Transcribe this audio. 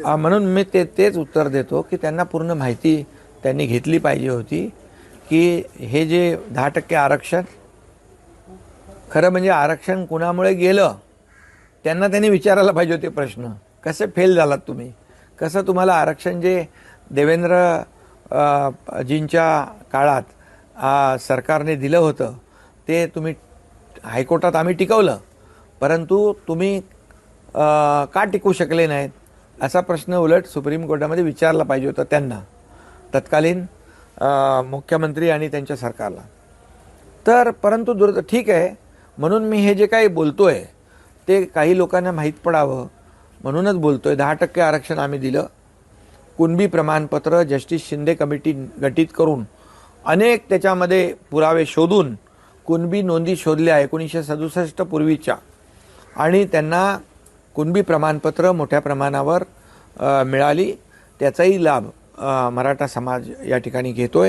म्हणून मी तेच उत्तर देतो की त्यांना पूर्ण माहिती त्यांनी घेतली पाहिजे होती की हे जे 10% आरक्षण खरं म्हणजे आरक्षण कुणामुळे गेलं त्यांनी विचारायला पाहिजे होते प्रश्न. कसे फेल झालात तुम्ही? कसं तुम्हाला आरक्षण जे देवेंद्र जींच्या काळात सरकारने दिलं होतं ते तुम्ही हायकोर्टात आम्ही टिकवलं, परंतु तुम्ही का टिकवू शकले नाहीत असा प्रश्न उलट सुप्रीम कोर्टामध्ये विचारला पाहिजे होता त्यांना, तत्कालीन मुख्यमंत्री आणि त्यांच्या सरकारला. तर परंतु ठीक आहे, म्हणून मी हे जे काही बोलतोय ते काही लोकांना माहीत पडावं म्हणूनच बोलतोय. 10% आरक्षण आम्ही दिलं. कुणबी प्रमाणपत्र जस्टिस शिंदे कमिटी गठीत करून अनेक त्याच्यामध्ये पुरावे शोधून कुणबी नोंदी शोधल्या 1967 पूर्वीच्या, आणि त्यांना कुणबी प्रमाणपत्र मोठ्या प्रमाणावर मिळाली. त्याचाही लाभ मराठा समाज या ठिकाणी घेतोय.